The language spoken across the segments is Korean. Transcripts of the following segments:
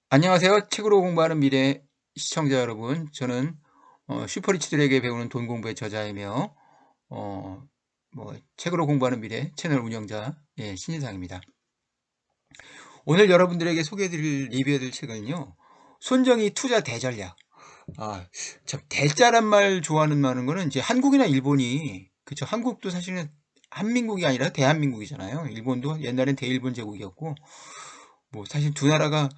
안녕하세요. 책으로 공부하는 미래 시청자 여러분. 저는 슈퍼리치들에게 배우는 돈 공부의 저자이며 어, 책으로 공부하는 미래 채널 운영자 신인상입니다. 오늘 여러분들에게 소개해드릴 리뷰해드릴 책은요. 손정희 투자 대전략. 참 대자란 말 좋아하는 많은 거는 이제 한국이나 일본이 그쵸. 한국도 사실은 한민국이 아니라 대한민국이잖아요. 일본도 옛날엔 대일본 제국이었고 뭐 사실 두 나라가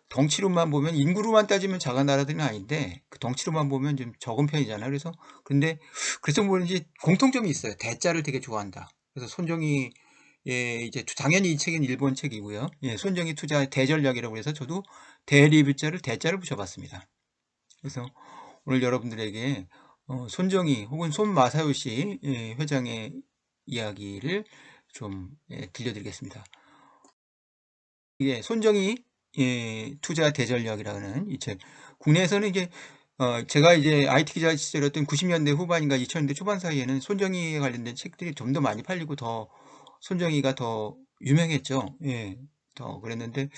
덩치로만 보면 인구로만 따지면 작은 나라들은 아닌데 그 덩치로만 보면 좀 적은 편이잖아요. 그래서 뭐든지 공통점이 있어요. 대자를 되게 좋아한다. 그래서 손정희 이제 당연히 이 책은 일본 책이고요. 손정희 투자 대전략이라고 해서 저도 대리뷰자를 대자를 붙여봤습니다. 그래서 오늘 여러분들에게 손정희 혹은 손마사요시 회장의 이야기를 좀 들려드리겠습니다. 이게 손정희 투자 대전략이라는 이 책. 국내에서는 이게 제가 이제 IT 기자 시절이었던 90년대 후반인가 2000년대 초반 사이에는 손정희에 관련된 책들이 좀 더 많이 팔리고 더 손정희가 더 유명했죠. 더 그랬는데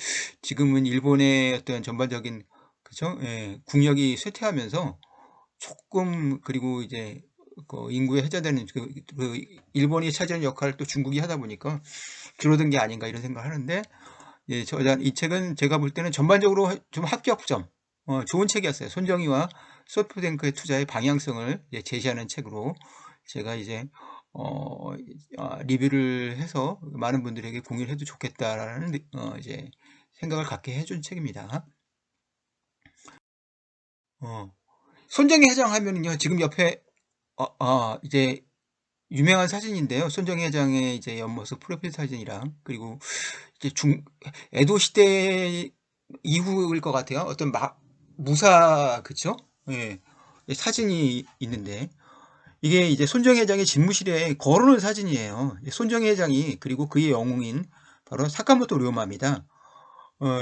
지금은 일본의 어떤 전반적인 그죠? 국력이 쇠퇴하면서 조금 그리고 이제 그 인구에 해자되는 그 일본이 차지하는 역할을 또 중국이 하다 보니까 줄어든 게 아닌가 이런 생각을 하는데 이 책은 제가 볼 때는 전반적으로 좀 합격점, 좋은 책이었어요. 손정희와 소프트뱅크의 투자의 방향성을 제시하는 책으로 제가 이제 리뷰를 해서 많은 분들에게 공유를 해도 좋겠다라는 이제 생각을 갖게 해준 책입니다. 어, 손정희 회장 하면은요, 지금 옆에 이제 유명한 사진인데요. 손정희 회장의 이제 옆모습 프로필 사진이랑 그리고 이제 에도 시대 이후일 것 같아요. 어떤 무사 그쵸? 예. 사진이 있는데 이게 이제 손정희 회장의 집무실에 걸어놓은 사진이에요. 손정희 회장이 그리고 그의 영웅인 바로 사카모토 료마입니다.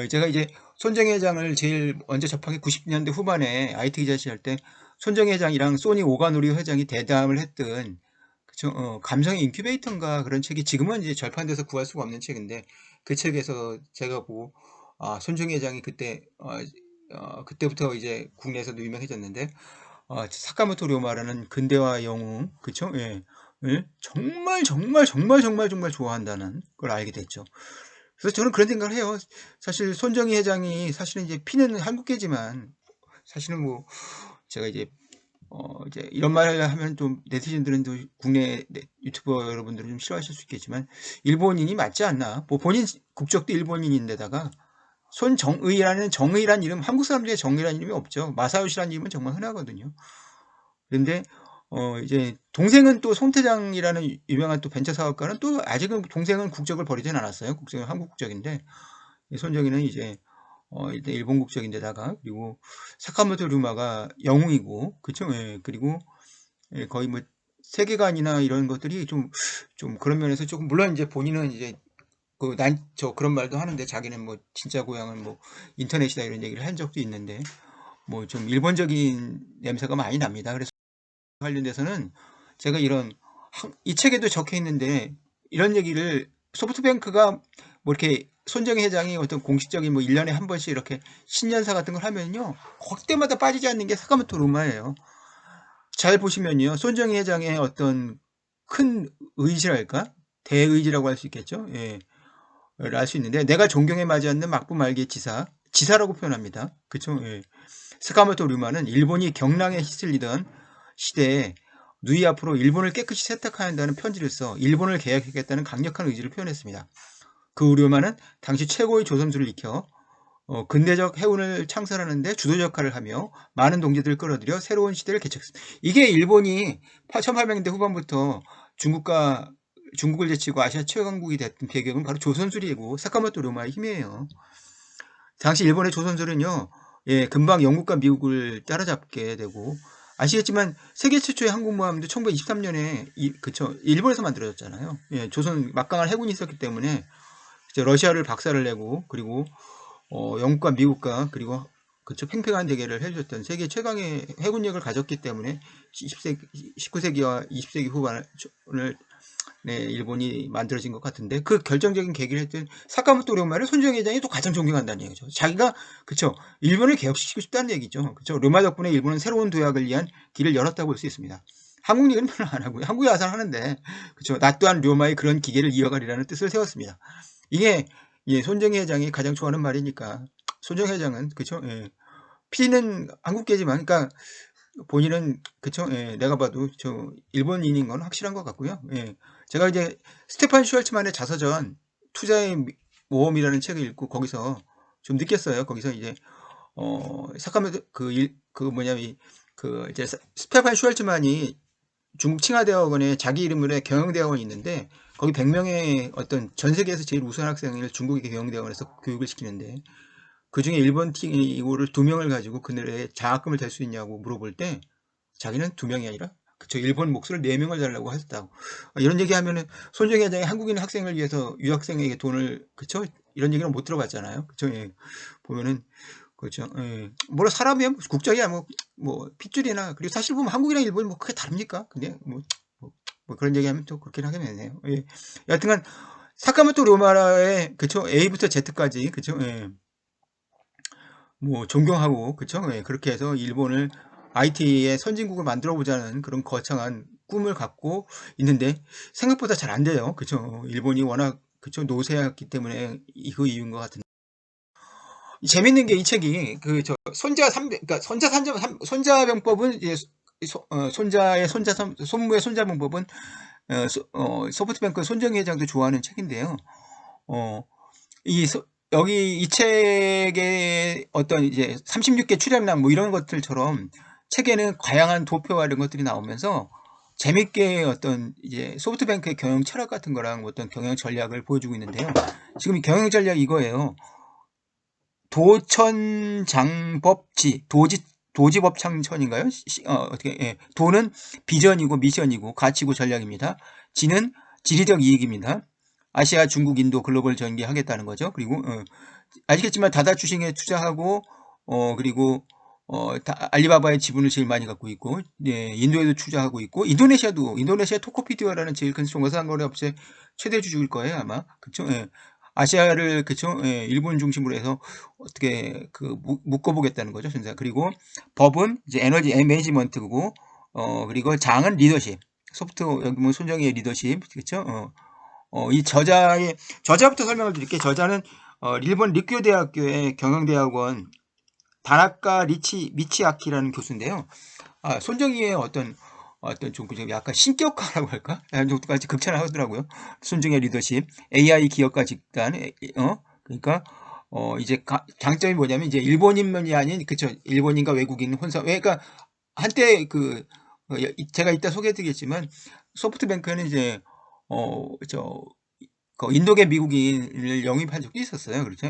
제가 이제 손정희 회장을 제일 먼저 접한 게 90년대 후반에 IT 기자 시절 때 손정희 회장이랑 소니 오가노리 회장이 대담을 했던 그쵸? 감성의 인큐베이터인가 그런 책이 지금은 이제 절판돼서 구할 수가 없는 책인데 그 책에서 제가 보고 손정희 회장이 그때부터 이제 국내에서도 유명해졌는데 사카모토 료마라는 근대화 영웅 그쵸? 예. 을 정말 정말 정말 정말 정말 좋아한다는 걸 알게 됐죠. 그래서 저는 그런 생각을 해요. 사실 손정희 회장이 사실은 이제 피는 한국계지만 사실은 뭐 제가 이제 이런 말을 하면 좀 네티즌들은 또 국내 유튜버 여러분들은 좀 싫어하실 수 있겠지만 일본인이 맞지 않나? 뭐 본인 국적도 일본인인데다가 손정의라는 정의란 이름 한국 사람들의 정의라는 이름이 없죠. 마사요시라는 이름은 정말 흔하거든요. 그런데 이제 동생은 또 손태장이라는 유명한 또 벤처 사업가는 또 아직은 동생은 국적을 버리진 않았어요. 국적은 한국 국적인데 손정희는 이제 일단 일본 국적인데다가 그리고 사카모토 류마가 영웅이고 그쵸? 예, 그리고 거의 뭐 세계관이나 이런 것들이 좀 그런 면에서 조금 물론 이제 본인은 이제 난 저 그런 말도 하는데 자기는 뭐 진짜 고향은 뭐 인터넷이다 이런 얘기를 한 적도 있는데 뭐 좀 일본적인 냄새가 많이 납니다. 그래서 관련돼서는 제가 이 책에도 적혀 있는데 이런 얘기를 소프트뱅크가 뭐 이렇게 손정희 회장이 어떤 공식적인 뭐 1년에 한 번씩 이렇게 신년사 같은 걸 하면요. 그때마다 빠지지 않는 게 사카모토 룸마예요. 잘 보시면요. 손정희 회장의 어떤 큰 의지랄까? 대의지라고 할 수 있겠죠. 예. 알 수 있는데 내가 존경에 맞지 않는 막부말기의 지사라고 표현합니다. 그쵸? 예. 스카모토 류마는 일본이 경랑에 휩쓸리던 시대에 누이 앞으로 일본을 깨끗이 세탁해야 한다는 편지를 써 일본을 개혁하겠다는 강력한 의지를 표현했습니다. 그 류마는 당시 최고의 조선수를 익혀 근대적 해운을 창설하는데 주도 역할을 하며 많은 동지들을 끌어들여 새로운 시대를 개척했습니다. 이게 일본이 1800년대 후반부터 중국을 제치고 아시아 최강국이 됐던 배경은 바로 조선술이고 사카모토 료마의 힘이에요. 당시 일본의 조선술은요, 금방 영국과 미국을 따라잡게 되고 아시겠지만 세계 최초의 항공모함도 1923년에 그쵸 일본에서 만들어졌잖아요. 조선 막강한 해군이 있었기 때문에 이제 러시아를 박살을 내고 그리고 영국과 미국과 그리고 그쵸 팽팽한 대결을 해줬던 세계 최강의 해군력을 가졌기 때문에 19세기와 20세기 후반을 일본이 만들어진 것 같은데, 그 결정적인 계기를 했던 사카모토 료마를 손정희 회장이 또 가장 존경한다는 얘기죠. 자기가 그쵸, 일본을 개혁시키고 싶다는 얘기죠. 그쵸, 료마 덕분에 일본은 새로운 도약을 위한 길을 열었다고 볼 수 있습니다. 한국 얘기는 별로 안 하고요. 한국이 와서는 하는데, 그쵸, 나 또한 료마의 그런 기계를 이어가리라는 뜻을 세웠습니다. 이게 손정희 회장이 가장 좋아하는 말이니까. 손정희 회장은 그쵸, 피디는 한국계지만, 그러니까 본인은 그쵸, 내가 봐도 저 일본인인 건 확실한 것 같고요. 제가 이제 스테판 슈왈츠만의 자서전 투자의 모험이라는 책을 읽고 거기서 좀 느꼈어요. 거기서 이제 사카모토 그 뭐냐면 그 이제 스테판 슈왈츠만이 중국 칭화대학원에 자기 이름으로 해 경영대학원이 있는데, 거기 100명의 어떤 전 세계에서 제일 우수한 학생을 중국의 경영대학원에서 교육을 시키는데, 그 중에 일본 팀이고를 2명을 가지고 그들의 장학금을 댈 수 있냐고 물어볼 때, 자기는 2명이 아니라 그쵸, 일본 몫을 4명을 달라고 했다고. 이런 얘기하면은 손정희 회장이 한국인 학생을 위해서 유학생에게 돈을 그쵸, 이런 얘기는 못 들어봤잖아요. 그쵸, 보면은 그렇죠. 뭐라 사람이야 국적이야 뭐 핏줄이나, 그리고 사실 보면 한국이랑 일본이 뭐 크게 다릅니까? 근데 뭐 그런 얘기하면 또 그렇긴 하게 되네요. 여하튼간 사카모토 료마라의 그쵸, A부터 Z까지 그쵸, 뭐 존경하고 그쵸, 그렇게 해서 일본을 IT의 선진국을 만들어 보자는 그런 거창한 꿈을 갖고 있는데, 생각보다 잘 안 돼요. 그쵸, 일본이 워낙 그쵸, 노쇠했기 때문에 그 이유인 것 같은데. 재밌는 게 이 책이 그 저 손자 삼 그러니까 손자병법은 이제 손자의 손무의 손자병법은 소프트뱅크 손정희 회장도 좋아하는 책인데요. 어, 여기 이 책의 어떤 이제 36개 출연량 뭐 이런 것들처럼 책에는 다양한 도표와 이런 것들이 나오면서 재밌게 어떤 이제 소프트뱅크의 경영 철학 같은 거랑 어떤 경영 전략을 보여주고 있는데요. 지금 이 경영 전략이 이거예요. 도천장법지, 도지법창천인가요? 어떻게, 도는 비전이고 미션이고 가치고 전략입니다. 지는 지리적 이익입니다. 아시아, 중국, 인도 글로벌 전개하겠다는 거죠. 그리고, 아시겠지만 다다 주식에 투자하고, 그리고, 알리바바의 지분을 제일 많이 갖고 있고, 인도에도 투자하고 있고, 인도네시아 토코피디어라는 제일 큰 종가상거래 업체 최대 주주일 거예요, 아마. 그쵸? 아시아를 그쵸, 일본 중심으로 해서 어떻게 묶어보겠다는 거죠, 전사. 그리고 법은 이제 에너지 매니지먼트고, 그리고 장은 리더십. 여기 뭐 손정희의 리더십, 그쵸? 이 저자부터 설명을 드릴게요. 저자는 일본 리쿄 대학교의 경영대학원 다나카 미치아키라는 교수인데요. 손정희의 어떤 좀 약간 신격화라고 할까? 정도까지 극찬을 하더라고요. 손정희의 리더십, AI 기업가 집단, 그러니까 이제 장점이 뭐냐면 이제 일본인만이 아닌 그쵸, 일본인과 외국인 혼사. 그러니까 한때 제가 이따 소개해드리겠지만 소프트뱅크는 이제 저 인도계 미국인을 영입한 적도 있었어요. 그렇죠?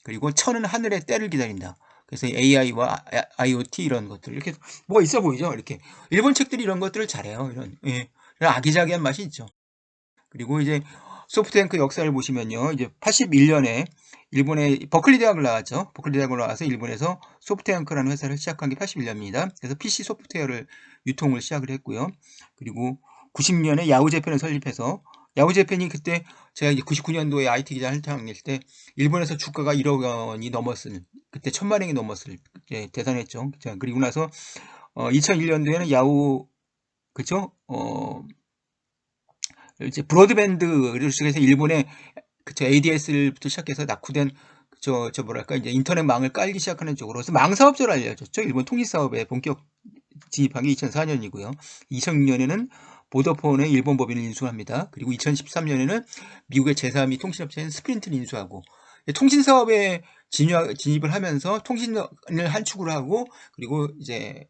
그리고 천은 하늘의 때를 기다린다. 그래서 AI와 IoT 이런 것들 이렇게 뭐가 있어 보이죠? 이렇게 일본 책들이 이런 것들을 잘해요. 이런 아기자기한 맛이 있죠. 그리고 이제 소프트뱅크 역사를 보시면요, 이제 81년에 일본의 버클리 대학을 나왔죠. 버클리 대학을 나와서 일본에서 소프트뱅크라는 회사를 시작한 게 81년입니다. 그래서 PC 소프트웨어를 유통을 시작을 했고요. 그리고 90년에 야후재팬을 설립해서 야후재팬이 그때 제가 이제 99년도에 IT 기자 한창일 때 일본에서 주가가 1억 원이 넘었을, 그때 1000만 원이 넘었을 때 대단했죠. 그리고 나서 2001년도에는 야후 그쵸? 이제 브로드밴드를 시작해서 일본의 그쵸, ADS부터 시작해서 낙후된 뭐랄까 이제 인터넷망을 깔기 시작하는 쪽으로 해서 망 사업자로 알려졌죠. 일본 통일 사업에 본격 진입한 게 2004년이고요. 2006년에는 보더폰의 일본 법인을 인수합니다. 그리고 2013년에는 미국의 제3위 통신업체인 스프린트를 인수하고 통신 사업에 진입을 하면서 통신을 한 축으로 하고, 그리고 이제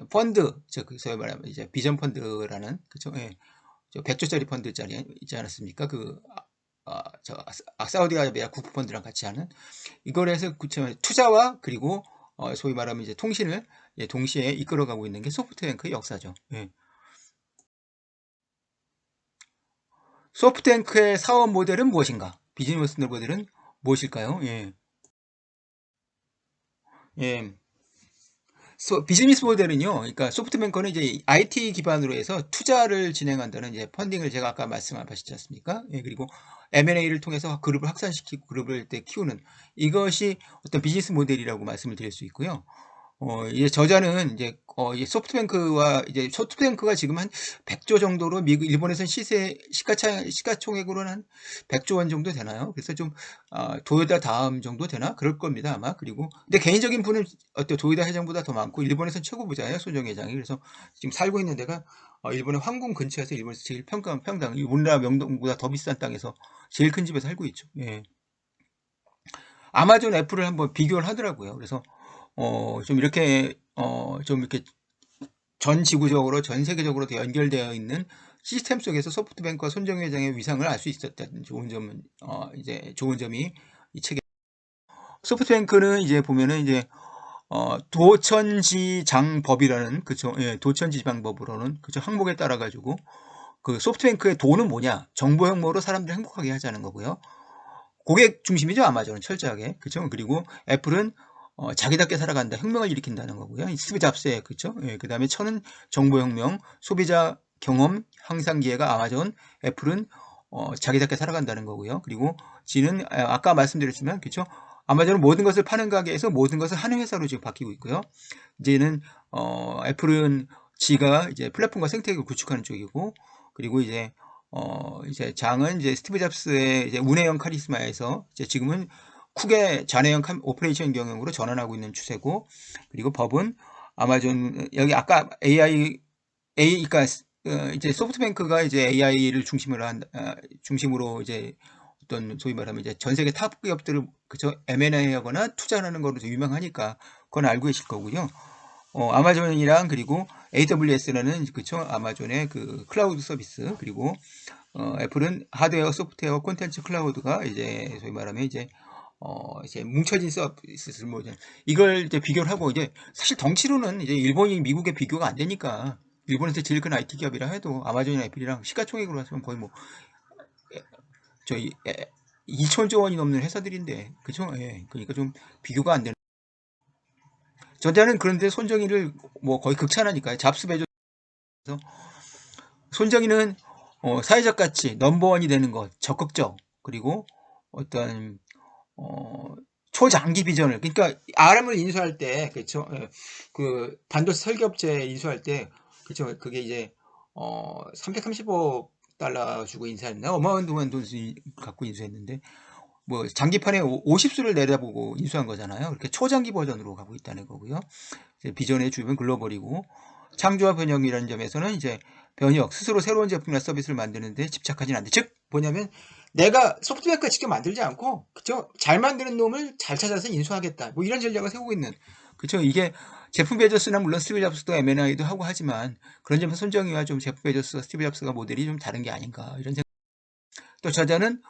펀드, 소위 말하면 이제 비전 펀드라는 그죠? 저 100조짜리 펀드짜리 있지 않았습니까? 사우디아라비아 국부 펀드랑 같이 하는 이걸 해서 투자와 그리고 소위 말하면 이제 통신을 동시에 이끌어가고 있는 게 소프트뱅크의 역사죠. 소프트뱅크의 사업 모델은 무엇인가? 비즈니스 모델은 무엇일까요? 예. 비즈니스 모델은요, 그러니까 소프트뱅크는 이제 IT 기반으로 해서 투자를 진행한다는 이제 펀딩을 제가 아까 말씀하셨지 않습니까? 예, 그리고 M&A를 통해서 그룹을 확산시키고 그룹을 때 키우는 이것이 어떤 비즈니스 모델이라고 말씀을 드릴 수 있고요. 이제 저자는 이제 소프트뱅크가 지금 한 100조 정도로 일본에서는 시가총액으로는 한 100조 원 정도 되나요? 그래서 좀, 도요타 다음 정도 되나? 그럴 겁니다, 아마. 그리고, 근데 개인적인 분은 도요타 회장보다 더 많고, 일본에서는 최고 부자예요, 손정 회장이. 그래서 지금 살고 있는 데가, 일본의 황궁 근처에서 일본에서 제일 평당, 우리나라 명동보다 더 비싼 땅에서 제일 큰 집에 살고 있죠. 예. 아마존 애플을 한번 비교를 하더라고요. 그래서 좀 이렇게 전 지구적으로, 전 세계적으로 연결되어 있는 시스템 속에서 소프트뱅크와 손정희 회장의 위상을 알 수 있었다는 좋은 점이 이 책에. 소프트뱅크는 이제 보면은 이제, 도천지장법이라는, 그쵸, 예, 도천지장법으로는, 그쵸, 항목에 따라가지고, 그 소프트뱅크의 도는 뭐냐? 정보 혁명으로 사람들 행복하게 하자는 거고요. 고객 중심이죠, 아마존은 철저하게. 그쵸? 그리고 애플은 자기답게 살아간다, 혁명을 일으킨다는 거고요. 스티브 잡스의, 그쵸? 예, 그 다음에 천은 정보혁명, 소비자 경험, 향상 기회가 아마존, 애플은 자기답게 살아간다는 거고요. 그리고 G는 아까 말씀드렸지만, 그쵸? 아마존은 모든 것을 파는 가게에서 모든 것을 하는 회사로 지금 바뀌고 있고요. 이제는 애플은 G가 이제 플랫폼과 생태계를 구축하는 쪽이고, 그리고 이제 장은 이제 스티브 잡스의 이제 운営형 카리스마에서 이제 지금은 쿡의 잔해형 오퍼레이션 경영으로 전환하고 있는 추세고, 그리고 법은 아마존 여기 아까 그러니까 이제 소프트뱅크가 이제 AI를 중심으로 이제 어떤 소위 말하면 이제 전 세계 탑 기업들을 그저 M&A 하거나 투자하는 거로 유명하니까 그건 알고 계실 거고요. 아마존이랑 그리고 AWS라는 그쵸 아마존의 그 클라우드 서비스, 그리고 애플은 하드웨어, 소프트웨어, 콘텐츠 클라우드가 이제 소위 말하면 이제 뭉쳐진 서비스를 이걸 이제 비교를 하고, 이제 사실 덩치로는 이제 일본이 미국에 비교가 안 되니까, 일본에서 제일 큰 IT 기업이라 해도 아마존이나 애플이랑 시가총액으로 하시면 거의 뭐 저희 2천조 원이 넘는 회사들인데, 그쵸? 예, 그러니까 좀 비교가 안 되는. 전자는 그런데 손정희를 뭐 거의 극찬하니까요. 잡스 배조에서 손정희는 사회적 가치 넘버원이 되는 것, 적극적, 그리고 어떤 초장기 비전을, 그러니까 RM을 인수할 때, 그렇죠? 그 반도체 설계업체 인수할 때, 그렇죠? 그게 이제 330억 달러 주고 인수했나? 어마어마한 돈 갖고 인수했는데, 뭐 장기판에 50수를 내다보고 인수한 거잖아요. 그렇게 초장기 버전으로 가고 있다는 거고요. 비전의 주변 글로벌이고, 창조와 변형이라는 점에서는 이제 변형, 스스로 새로운 제품이나 서비스를 만드는데 집착하진 않는다. 즉 뭐냐면 내가 소프트웨어가 직접 만들지 않고, 그쵸, 잘 만드는 놈을 잘 찾아서 인수하겠다, 뭐 이런 전략을 세우고 있는, 그쵸. 이게 제프 베조스나 물론 스티브 잡스도 M&A도 하고 하지만, 그런 점에서 손정희와 좀 제프 베조스와 스티브 잡스가 모델이 좀 다른 게 아닌가 이런 생각. 또 저자는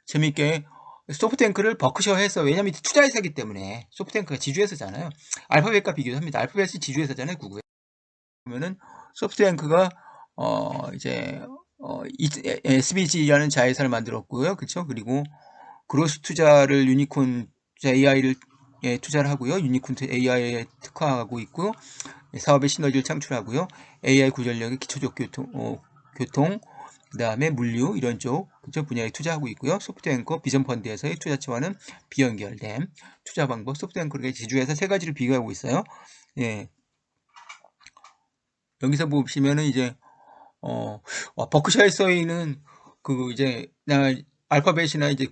재밌게 소프트뱅크를 버크셔에서, 왜냐면 투자 회사이기 때문에 소프트뱅크가 지주회사잖아요. 알파벳과 비교도 합니다. 알파벳이 지주회사잖아요, 구구에. 그러면은 소프트뱅크가 이제 SBG라는 자회사를 만들었고요, 그렇죠? 그리고 그로스 투자를 유니콘 AI를 투자를 하고요, 유니콘 AI에 특화하고 있고, 사업의 시너지를 창출하고요, AI 구전력의 기초적 교통, 그 다음에 물류 이런 쪽 그쪽 분야에 투자하고 있고요. 소프트뱅크 비전 펀드에서의 투자처와는 비연결된 투자 방법, 소프트뱅크의 지주회사 세 가지를 비교하고 있어요. 예. 여기서 보시면은 이제 버크셔에 써 있는 그 이제 알파벳이나 이제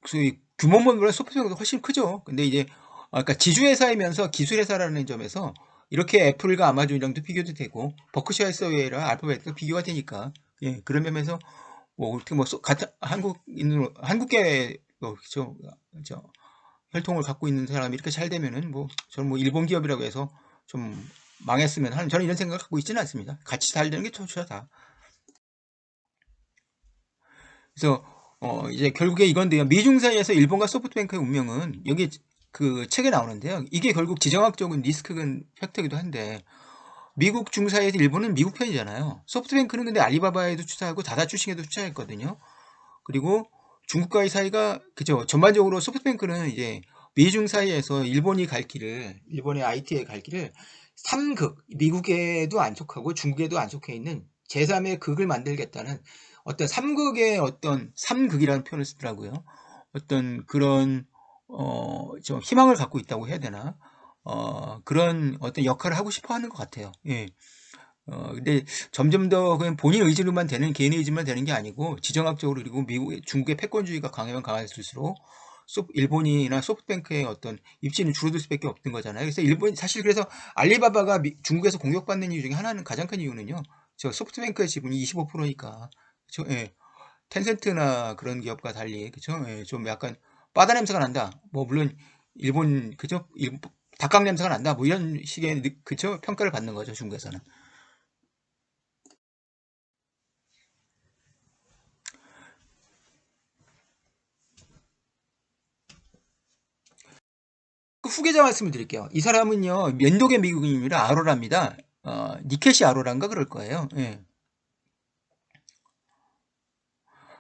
소위 규모만보다 소프트뱅크가 훨씬 크죠. 근데 이제 그러니까 지주회사이면서 기술회사라는 점에서 이렇게 애플과 아마존이랑도 비교도 되고, 버크셔 해서웨이랑 알파벳과 비교가 되니까, 예, 그런 면에서 뭐 어떻게 뭐 같은 한국계 그렇죠, 혈통을 갖고 있는 사람이 이렇게 잘 되면은 뭐 저는 뭐 일본 기업이라고 해서 좀 망했으면 하는, 저는 이런 생각을 갖고 있지는 않습니다. 같이 잘 되는 게 좋다. 그래서 이제 결국에 이건데요. 미중 사이에서 일본과 소프트뱅크의 운명은 여기 그 책에 나오는데요. 이게 결국 지정학적인 리스크는 팩터이기도 한데, 미국 중 사이에서 일본은 미국 편이잖아요. 소프트뱅크는 근데 알리바바에도 투자하고 다다 출신에도 투자했거든요. 그리고 중국과의 사이가, 그죠, 전반적으로 소프트뱅크는 이제 미중 사이에서 일본의 IT의 갈 길을 3극, 미국에도 안 속하고 중국에도 안 속해 있는 제3의 극을 만들겠다는 어떤 3극의 어떤 3극이라는 표현을 쓰더라고요. 어떤 그런 좀 희망을 갖고 있다고 해야 되나? 그런 어떤 역할을 하고 싶어 하는 것 같아요. 예. 근데 점점 더 그냥 본인 의지로만 되는, 개인의 의지만 되는 게 아니고 지정학적으로, 그리고 중국의 패권주의가 강하면 강할수록 일본이나 소프트뱅크의 어떤 입지는 줄어들 수밖에 없는 거잖아요. 그래서 사실 그래서 알리바바가 중국에서 공격받는 이유 중에 하나는, 가장 큰 이유는요, 저 소프트뱅크의 지분이 25%니까. 그쵸? 예. 텐센트나 그런 기업과 달리, 그쵸? 예. 좀 약간 바다 냄새가 난다. 뭐 물론 일본, 그죠? 닭강 냄새가 난다. 뭐 이런 식의, 그쵸? 평가를 받는 거죠, 중국에서는. 그 후계자 말씀을 드릴게요. 이 사람은요, 면도계 미국인이라 아로라입니다. 니케시 아로라인가 그럴 거예요. 예.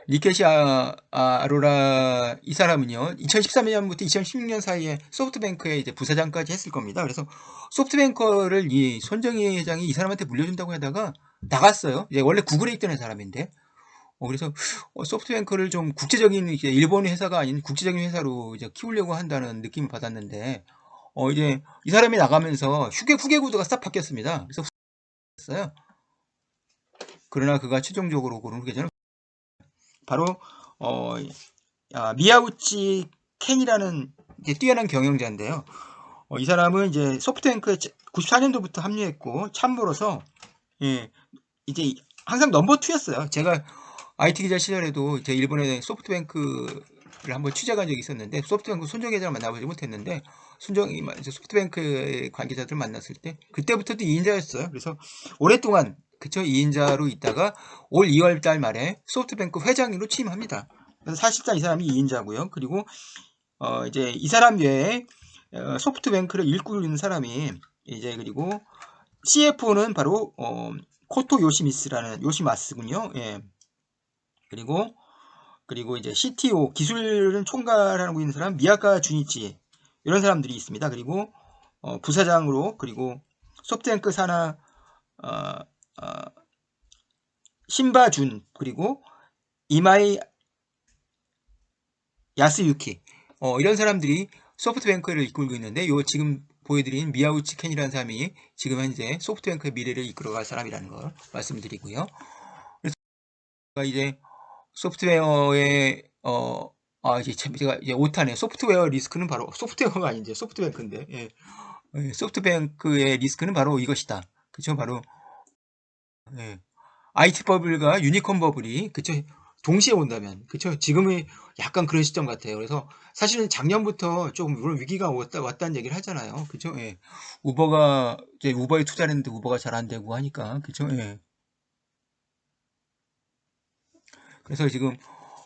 니케시 아로라, 이 사람은요, 2013년부터 2016년 사이에 소프트뱅크의 이제 부사장까지 했을 겁니다. 그래서 소프트뱅크를 이 손정희 회장이 이 사람한테 물려준다고 하다가 나갔어요. 원래 구글에 있던 사람인데. 그래서 소프트뱅크를 좀 국제적인, 이제 일본 회사가 아닌 국제적인 회사로 이제 키우려고 한다는 느낌을 받았는데, 이제 이 사람이 나가면서 후계 구도가 싹 바뀌었습니다. 그래서 후계자였어요. 그러나 그가 최종적으로 고른 후계자는 바로 미야우치 켄이라는 이제 뛰어난 경영자인데요. 이 사람은 이제 소프트뱅크에 94년도부터 합류했고 참모로서, 예, 이제 항상 넘버 2였어요. 제가 IT 기자 시절에도 이제 일본의 소프트뱅크를 한번 취재 간 적이 있었는데, 소프트뱅크 손정 회장을 만나보지 못했는데, 소프트뱅크의 관계자들 만났을 때 그때부터도 2인자였어요. 그래서 오랫동안, 그쵸, 2인자로 있다가 올 2월 달 말에 소프트뱅크 회장으로 취임합니다. 그래서 사실상 이 사람이 2인자고요. 그리고 이제 이 사람 외에 소프트뱅크를 이끌고 사람이, 이제 그리고 CFO는 바로 코토 요시마스군요. 예. 그리고 이제 CTO, 기술은 총괄하고 있는 사람 미야카 주니치, 이런 사람들이 있습니다. 그리고 부사장으로, 그리고 소프트뱅크 산하 신바준, 그리고 이마이 야스유키, 이런 사람들이 소프트뱅크를 이끌고 있는데, 요 지금 보여드린 미야우치 켄이라는 사람이 지금 현재 소프트뱅크의 미래를 이끌어갈 사람이라는 걸 말씀드리고요. 그래서 이제 소프트웨어의 이제 제가 이제 오타네. 소프트웨어 리스크는 바로 소프트웨어가 아닌데 소프트뱅크인데, 예. 소프트뱅크의 리스크는 바로 이것이다. 그쵸? 바로, 예. IT 버블과 유니콘 버블이, 그쵸? 동시에 온다면, 그쵸? 지금의 약간 그런 시점 같아요. 그래서 사실은 작년부터 조금 물론 위기가 왔다는 얘기를 하잖아요. 그쵸? 예. 이제 우버에 투자를 했는데 우버가 잘 안 되고 하니까, 그쵸? 예. 그래서 지금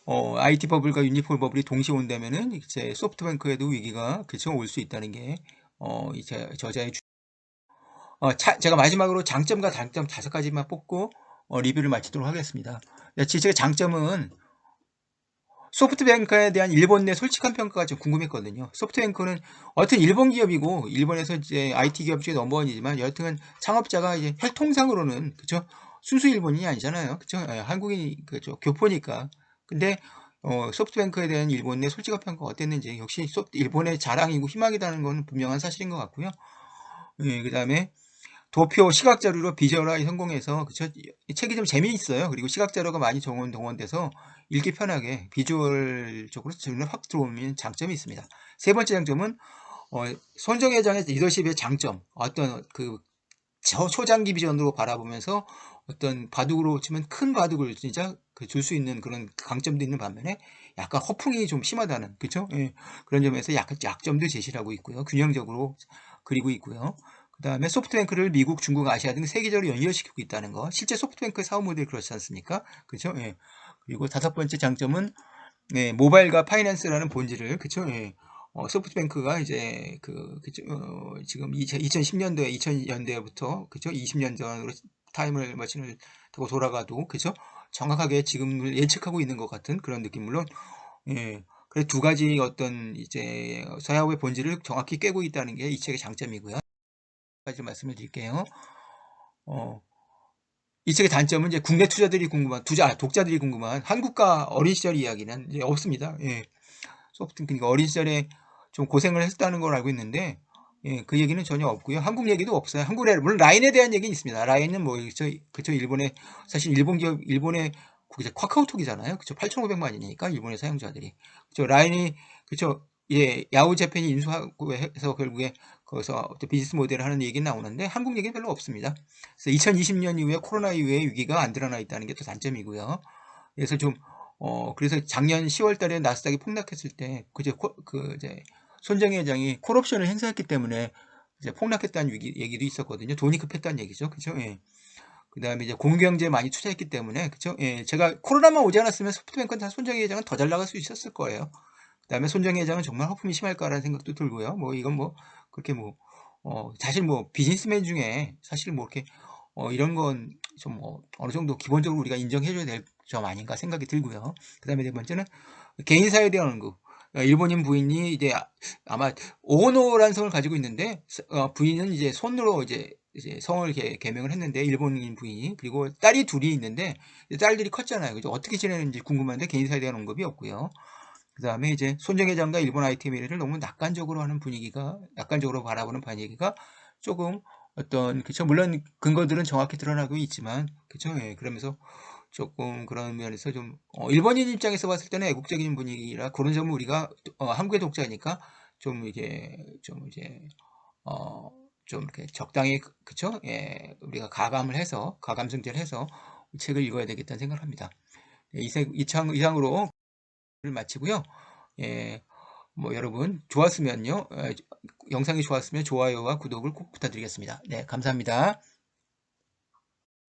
IT 버블과 유니콘 버블이 동시에 온다면은 이제 소프트뱅크에도 위기가, 그쵸, 올 수 있다는 게 이제 저자의 제가 마지막으로 장점과 단점 5가지만 뽑고 리뷰를 마치도록 하겠습니다. 제 장점은 소프트뱅크에 대한 일본 내 솔직한 평가가 좀 궁금했거든요. 소프트뱅크는 어떤 일본 기업이고 일본에서 이제 IT 기업 중에 넘버원이지만, 여하튼 창업자가 이제 혈통상으로는, 그쵸, 순수 일본인이 아니잖아요. 그쵸, 한국인, 그쵸, 교포니까. 근데 소프트뱅크에 대한 일본 내 솔직한 평가가 어땠는지, 역시 일본의 자랑이고 희망이라는 건 분명한 사실인 것 같고요. 그 다음에 도표 시각 자료로 비주얼화에 성공해서, 그쵸, 이 책이 좀 재미있어요. 그리고 시각 자료가 많이 동원돼서 읽기 편하게 비주얼적으로 눈에 확 들어오는 장점이 있습니다. 세 번째 장점은 손정 회장의 리더십의 장점, 어떤 그 초장기 비전으로 바라보면서 어떤 바둑으로 치면 큰 바둑을 진짜 줄 수 있는 그런 강점도 있는 반면에 약간 허풍이 좀 심하다는, 그쵸? 예, 그런 점에서 약간 약점도 제시를 하고 있고요. 균형적으로 그리고 있고요. 그 다음에 소프트뱅크를 미국, 중국, 아시아 등 세계적으로 연결시키고 있다는 거. 실제 소프트뱅크의 사업 모델이 그렇지 않습니까? 그쵸? 예. 그리고 5번째 장점은, 네, 모바일과 파이낸스라는 본질을, 그쵸? 예. 소프트뱅크가 이제 지금 2010년도에 2000년대부터, 그쵸? 20년 전으로 타임을 머신을 타고 돌아가도, 그쵸? 정확하게 지금을 예측하고 있는 것 같은 그런 느낌. 물론, 예. 그래서 두 가지 어떤 이제 서야후의 본질을 정확히 꿰고 있다는 게 이 책의 장점이고요. 가지 말씀을 드릴게요. 어, 이 책의 단점은 이제 국내 투자들이 궁금한 독자들이 궁금한 한국과 어린 시절 이야기는 이제 없습니다. 예. 그러니까 어린 시절에 좀 고생을 했다는 걸 알고 있는데, 예, 그 얘기는 전혀 없고요. 한국 얘기도 없어요. 물론 라인에 대한 얘기는 있습니다. 라인은 뭐, 그쵸, 일본의, 사실 일본 기업, 일본의, 이제 카카오톡이잖아요. 그쵸, 8,500만이니까, 일본의 사용자들이. 그쵸, 라인이, 그쵸, 예, 야후 재팬이 인수하고 해서 결국에 거기서 어떤 비즈니스 모델을 하는 얘기는 나오는데, 한국 얘기는 별로 없습니다. 그래서 2020년 이후에 코로나 이후에 위기가 안 드러나 있다는 게 또 단점이고요. 그래서 좀, 그래서 작년 10월 달에 나스닥이 폭락했을 때, 이제, 손정희 회장이 콜옵션을 행사했기 때문에 이제 폭락했다는 얘기도 있었거든요. 돈이 급했다는 얘기죠. 그죠? 예. 그 다음에 이제 공경제에 많이 투자했기 때문에, 그죠? 예. 제가 코로나만 오지 않았으면 소프트뱅크는 손정희 회장은 더 잘 나갈 수 있었을 거예요. 그 다음에 손정희 회장은 정말 허품이 심할까라는 생각도 들고요. 뭐, 이건 뭐, 그렇게 뭐, 사실 뭐, 비즈니스맨 중에 사실 뭐, 이렇게, 이런 건 좀 어느 정도 기본적으로 우리가 인정해줘야 될 점 아닌가 생각이 들고요. 그 다음에 네 번째는 개인사에 대한 언급. 일본인 부인이 이제 아마 오노라는 성을 가지고 있는데, 부인은 이제 손으로 이제 성을 개명을 했는데, 일본인 부인이. 그리고 딸이 둘이 있는데, 딸들이 컸잖아요. 그죠? 어떻게 지내는지 궁금한데 개인사에 대한 언급이 없고요. 그 다음에 이제 손정 회장과 일본 IT 미래를 너무 낙관적으로 바라보는 분위기가 조금 그쵸. 물론 근거들은 정확히 드러나고 있지만, 그쵸. 예, 그러면서 조금 그런 면에서 좀, 일본인 입장에서 봤을 때는 애국적인 분위기라 그런 점은 우리가, 한국의 독자니까 어, 좀 이렇게 적당히, 그쵸. 예, 우리가 가감승제를 해서 이 책을 읽어야 되겠다는 생각을 합니다. 예, 이상으로 마치고요. 예, 뭐 여러분 좋았으면요, 영상이 좋았으면 좋아요와 구독을 꼭 부탁드리겠습니다. 네, 감사합니다.